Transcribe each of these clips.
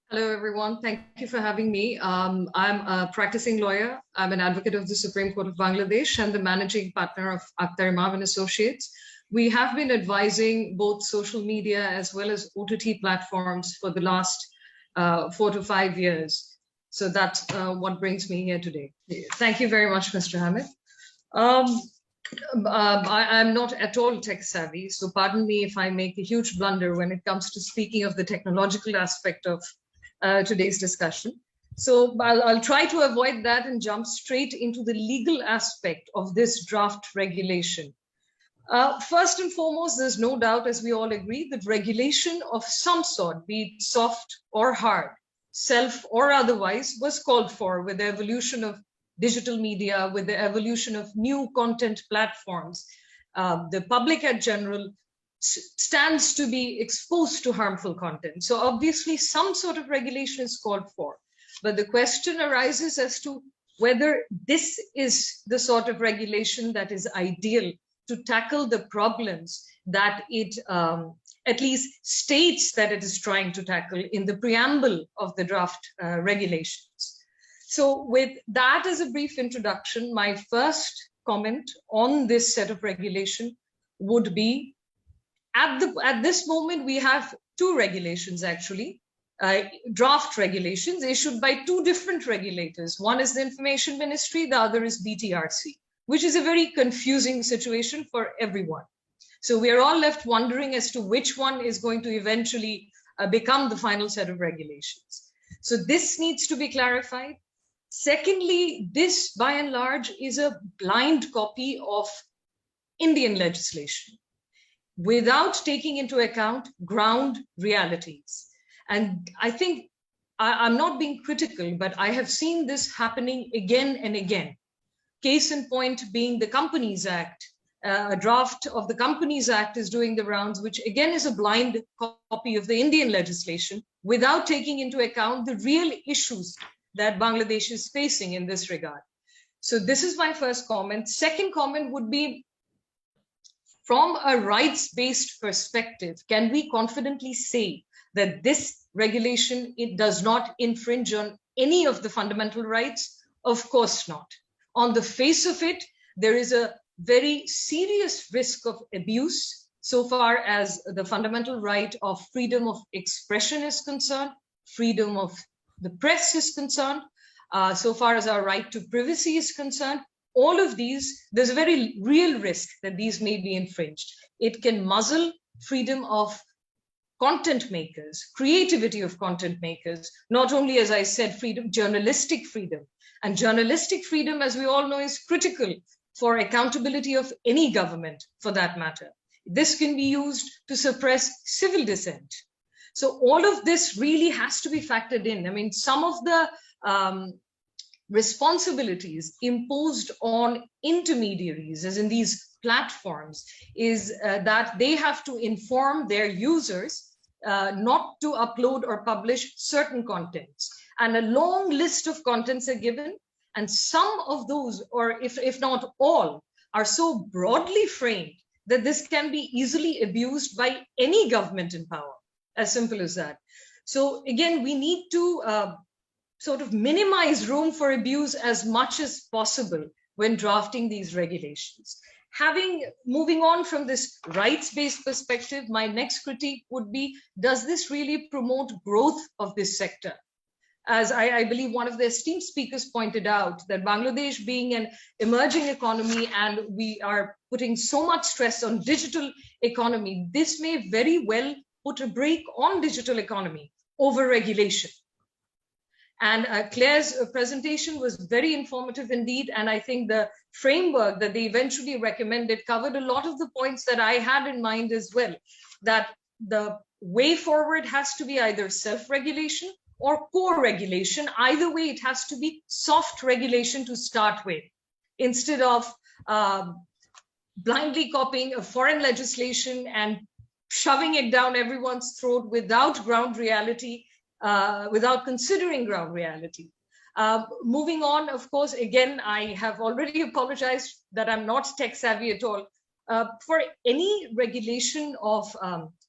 Hello, everyone. Thank you for having me. I'm a practicing lawyer. I'm an advocate of the Supreme Court of Bangladesh and the managing partner of Akhtar Imam and Associates. We have been advising both social media as well as OTT platforms for the last 4 to 5 years. So that's what brings me here today. Thank you very much, Mr. Hamid. I'm not at all tech savvy, so pardon me if I make a huge blunder when it comes to speaking of the technological aspect of today's discussion. So I'll try to avoid that and jump straight into the legal aspect of this draft regulation. First and foremost, there's no doubt, as we all agree, that regulation of some sort, be it soft or hard, self or otherwise, was called for with the evolution of digital media, with the evolution of new content platforms. The public at general stands to be exposed to harmful content. So obviously some sort of regulation is called for. But the question arises as to whether this is the sort of regulation that is ideal to tackle the problems that it at least states that it is trying to tackle in the preamble of the draft regulations. So with that as a brief introduction, my first comment on this set of regulation would be, at this moment, we have two regulations, actually, draft regulations issued by two different regulators. One is the Information Ministry, the other is BTRC, which is a very confusing situation for everyone. So we are all left wondering as to which one is going to eventually become the final set of regulations. So this needs to be clarified. Secondly, this by and large is a blind copy of Indian legislation, without taking into account ground realities. And I think I'm not being critical, but I have seen this happening again and again. Case in point being the Companies Act. A draft of the Companies Act is doing the rounds, which again is a blind copy of the Indian legislation without taking into account the real issues that Bangladesh is facing in this regard. So this is my first comment. Second comment would be, from a rights-based perspective, can we confidently say that this regulation, it does not infringe on any of the fundamental rights? Of course not. On the face of it, there is a very serious risk of abuse so far as the fundamental right of freedom of expression is concerned, freedom of the press is concerned, so far as our right to privacy is concerned. All of these, there's a very real risk that these may be infringed. It can muzzle freedom of content makers, creativity of content makers, not only, as I said, freedom, journalistic freedom. And journalistic freedom, as we all know, is critical for accountability of any government, for that matter. This can be used to suppress civil dissent. So all of this really has to be factored in. I mean, some of the responsibilities imposed on intermediaries, as in these platforms, is that they have to inform their users not to upload or publish certain contents. And a long list of contents are given, and some of those, or if not all, are so broadly framed that this can be easily abused by any government in power, as simple as that. So again, we need to sort of minimize room for abuse as much as possible when drafting these regulations. Moving on from this rights-based perspective, my next critique would be, does this really promote growth of this sector? As I believe one of the esteemed speakers pointed out, that Bangladesh being an emerging economy and we are putting so much stress on digital economy, this may very well put a brake on digital economy over regulation. And Claire's presentation was very informative indeed. And I think the framework that they eventually recommended covered a lot of the points that I had in mind as well, that the way forward has to be either self-regulation or co-regulation. Either way, it has to be soft regulation to start with, instead of blindly copying a foreign legislation and shoving it down everyone's throat without ground reality, without considering ground reality. Moving on, of course, again, I have already apologized that I'm not tech savvy at all. For any regulation of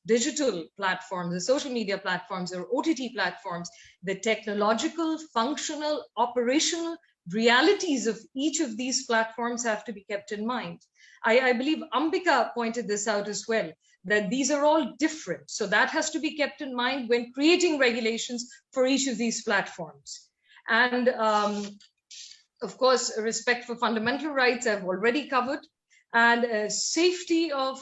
digital platforms, the social media platforms or OTT platforms, the technological, functional, operational realities of each of these platforms have to be kept in mind. I believe Ambika pointed this out as well, that these are all different. So that has to be kept in mind when creating regulations for each of these platforms. And of course, respect for fundamental rights I've already covered. And safety of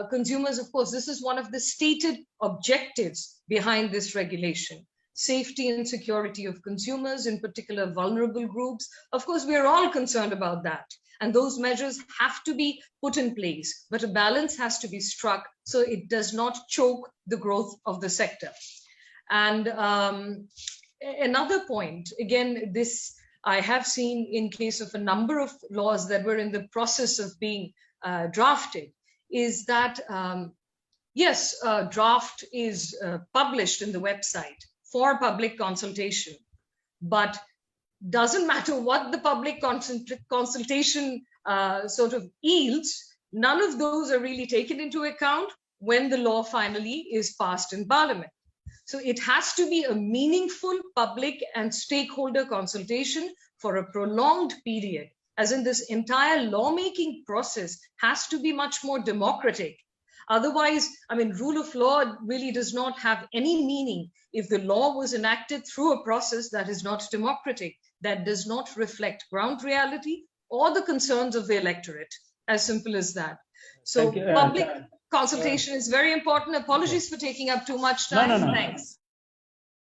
consumers, of course, this is one of the stated objectives behind this regulation. Safety and security of consumers, in particular vulnerable groups. Of course, we are all concerned about that. And those measures have to be put in place, but a balance has to be struck so it does not choke the growth of the sector. And another point, again, this I have seen in case of a number of laws that were in the process of being drafted, is that, yes, draft is published in the website for public consultation, but doesn't matter what the public consultation sort of yields, none of those are really taken into account when the law finally is passed in Parliament. So it has to be a meaningful public and stakeholder consultation for a prolonged period, as in this entire lawmaking process has to be much more democratic. Otherwise, I mean, rule of law really does not have any meaning if the law was enacted through a process that is not democratic, that does not reflect ground reality or the concerns of the electorate. As simple as that. So public consultation is very important. Apologies for taking up too much time. No. Thanks.